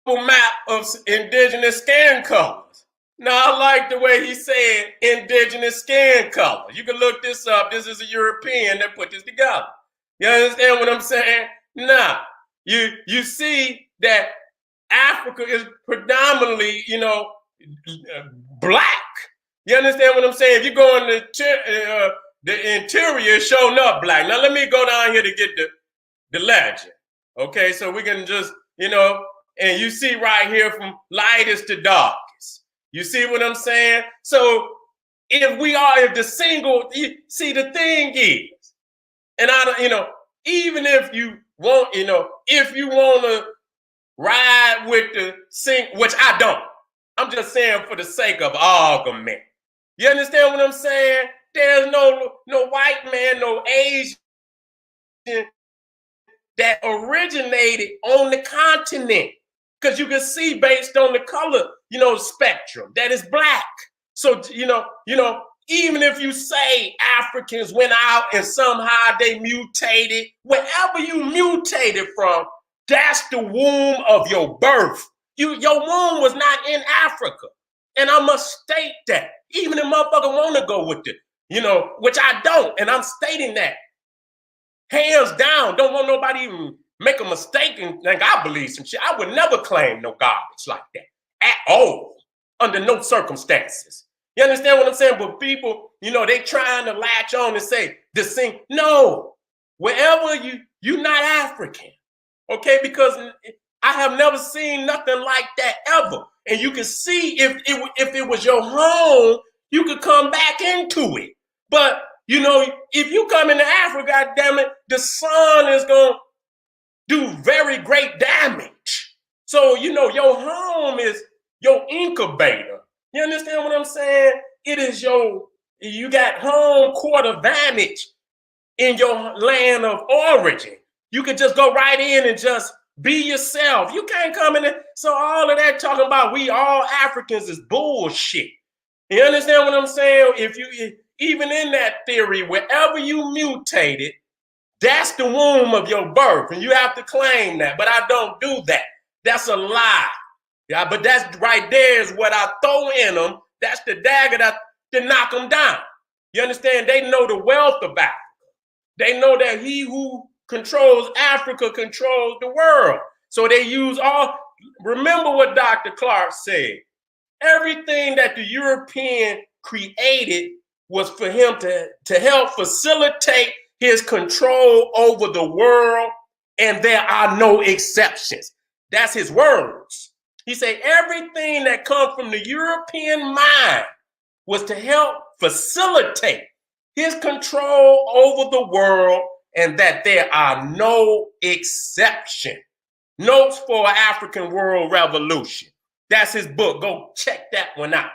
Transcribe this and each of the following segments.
map of indigenous skin colors. Now, I like the way he said indigenous skin color. You can look this up. This is a European that put this together. You understand what I'm saying? Now, you see that Africa is predominantly, black. You understand what I'm saying? If you go in the interior, it's showing up black. Now, let me go down here to get the legend. Okay, so we can just, and you see right here from lightest to darkest. You see what I'm saying? So if the single, see, the thing is, and I don't, even if you want, if you want to ride with the sing, which I don't, I'm just saying for the sake of argument. You understand what I'm saying? There's no white man, no Asian that originated on the continent. Because you can see based on the color, spectrum, that is black. So, even if you say Africans went out and somehow they mutated, wherever you mutated from, that's the womb of your birth. Your womb was not in Africa. And I must state that. Even if motherfucker want to go with it, which I don't. And I'm stating that. Hands down, don't want nobody even make a mistake and think I believe some shit. I would never claim no garbage like that at all, under no circumstances. You understand what I'm saying? But people, they trying to latch on and say this thing. No, wherever you're not African, okay? Because I have never seen nothing like that ever. And you can see if it was your home, you could come back into it. But if you come into Africa, goddamn it, the sun is gonna do very great damage. So your home is your incubator. You understand what I'm saying? It is you got home court advantage in your land of origin. You can just go right in and just be yourself. You can't come in there. So all of that talking about we all Africans is bullshit. You understand what I'm saying? Even in that theory, wherever you mutated, that's the womb of your birth, and you have to claim that. But I don't do that. That's a lie. Yeah, but that's right there is what I throw in them. That's the dagger to knock them down. You understand? They know the wealth of Africa. They know that he who controls Africa controls the world. So they use remember what Dr. Clark said. Everything that the European created was for him to help facilitate his control over the world, and there are no exceptions. That's his words. He said everything that comes from the European mind was to help facilitate his control over the world, and that there are no exception. Notes for African World Revolution. That's his book. Go check that one out.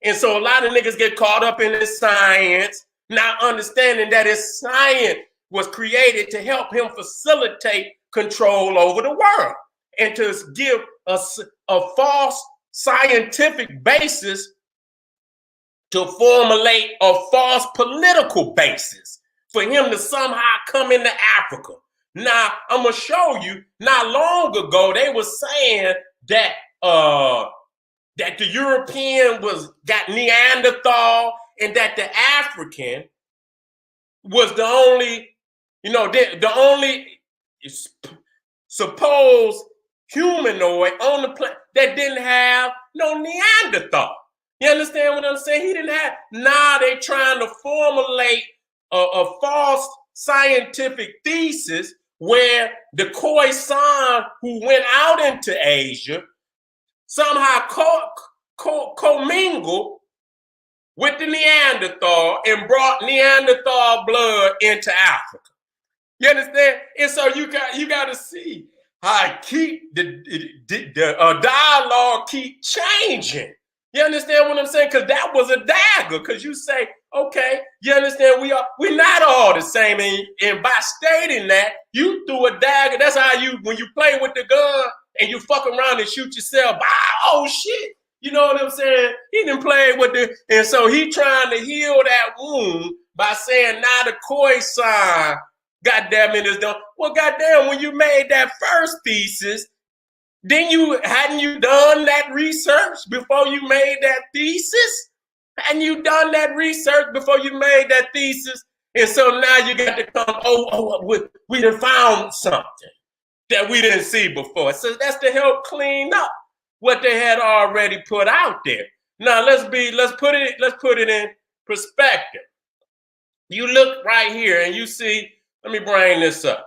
And so a lot of niggas get caught up in this science, not understanding that his science was created to help him facilitate control over the world and to give us a false scientific basis to formulate a false political basis for him to somehow come into Africa. Now, I'm going to show you, not long ago, they were saying that that the European got Neanderthal and that the African was the only, the only supposed humanoid on the planet that didn't have no Neanderthal. You understand what I'm saying? He didn't have. Now they trying to formulate a false scientific thesis where the Khoisan who went out into Asia somehow commingled with the Neanderthal and brought Neanderthal blood into Africa. You understand? And so you got to see how keep the dialogue keep changing. You understand what I'm saying? Because that was a dagger. Because you say, okay, you understand we're not all the same. And by stating that, you threw a dagger. That's how when you play with the gun and you fuck around and shoot yourself. Oh shit. You know what I'm saying? He didn't play with and so he trying to heal that wound by saying now the Khoisan, goddamn it, is done. Well, goddamn, when you made that first thesis, Hadn't you done that research before you made that thesis? Hadn't you done that research before you made that thesis? And so now you got to come, we done found something that we didn't see before. So that's to help clean up what they had already put out there. Now let's put it in perspective. You look right here and you see, let me bring this up.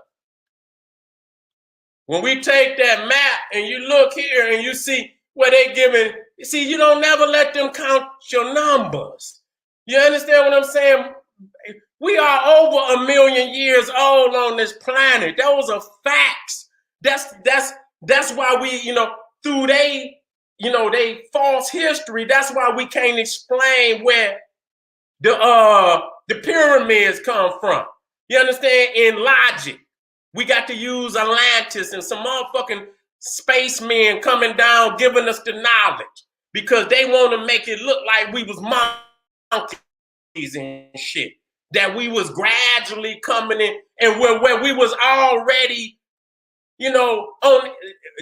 When we take that map and you look here and you see where they giving, see, you don't never let them count your numbers. You understand what I'm saying? We are over 1 million years old on this planet. Those are facts. That's why we, through they false history, that's why we can't explain where the pyramids come from. You understand? In logic. We got to use Atlantis and some motherfucking spacemen coming down giving us the knowledge because they want to make it look like we was monkeys and shit. That we was gradually coming in and where we was already, on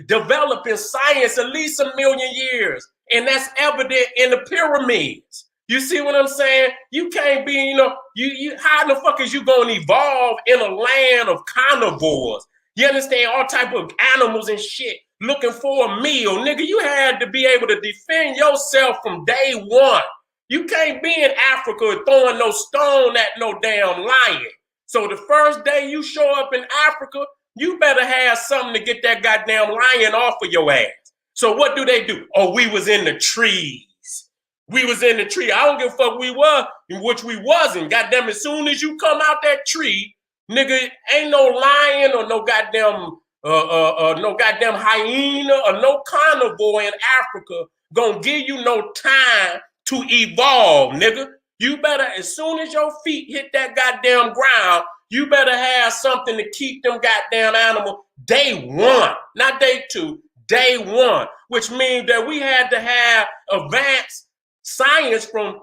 developing science at least 1 million years. And that's evident in the pyramids. You see what I'm saying? You can't be, you how the fuck is you gonna evolve in a land of carnivores? You understand? All type of animals and shit looking for a meal. Nigga, you had to be able to defend yourself from day one. You can't be in Africa throwing no stone at no damn lion. So the first day you show up in Africa, you better have something to get that goddamn lion off of your ass. So what do they do? Oh, we was in the trees. We was in the tree. I don't give a fuck we were, which we wasn't. Goddamn, as soon as you come out that tree, nigga, ain't no lion or no goddamn hyena or no carnivore in Africa gonna give you no time to evolve, nigga. You better, as soon as your feet hit that goddamn ground, you better have something to keep them goddamn animals day one, not day two, day one, which means that we had to have advanced science from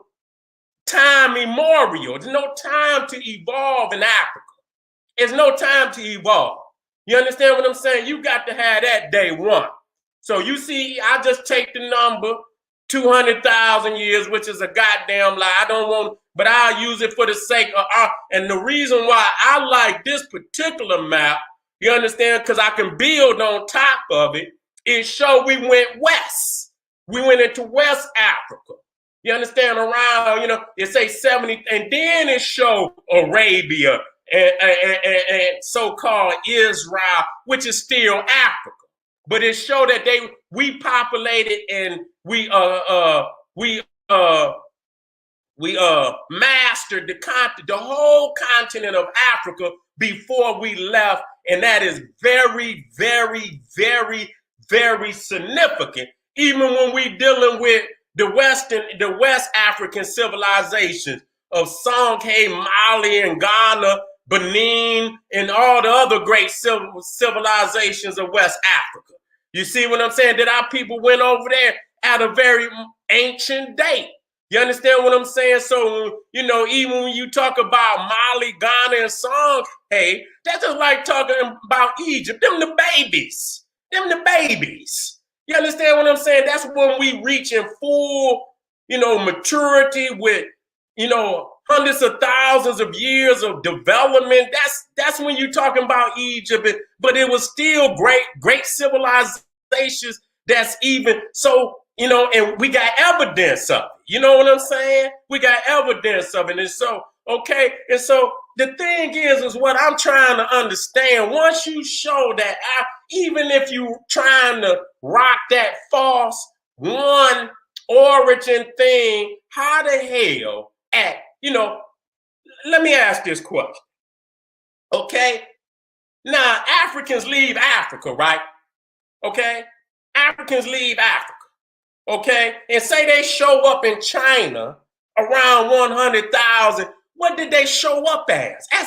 time immemorial. There's no time to evolve in Africa. There's no time to evolve. You understand what I'm saying? You got to have that day one. So you see, I just take the number 200,000 years, which is a goddamn lie. I don't want, but I'll use it for the sake of, and the reason why I like this particular map, you understand, because I can build on top of it, is show we went west. We went into West Africa. You understand? Around, it say 70, and then it show Arabia and so-called Israel, which is still Africa. But it showed that we populated and we mastered the whole continent of Africa before we left, and that is very, very, very, very significant. Even when we dealing with the West African civilizations of Songhai, Mali, and Ghana, Benin, and all the other great civilizations of West Africa. You see what I'm saying? That our people went over there at a very ancient date. You understand what I'm saying? So, even when you talk about Mali, Ghana, and Songhai, that's just like talking about Egypt. Them the babies. You understand what I'm saying? That's when we reach in full, maturity with, hundreds of thousands of years of development. That's when you're talking about Egypt. But it was still great civilizations. That's even so, and we got evidence of it. You know what I'm saying? We got evidence of it. And so, okay. And so the thing is what I'm trying to understand. Once you show that, even if you trying to rock that false one origin thing, how the hell let me ask this question. Okay. Now, Africans leave Africa, right? Okay. Africans leave Africa. Okay. And say they show up in China around 100,000. What did they show up as? As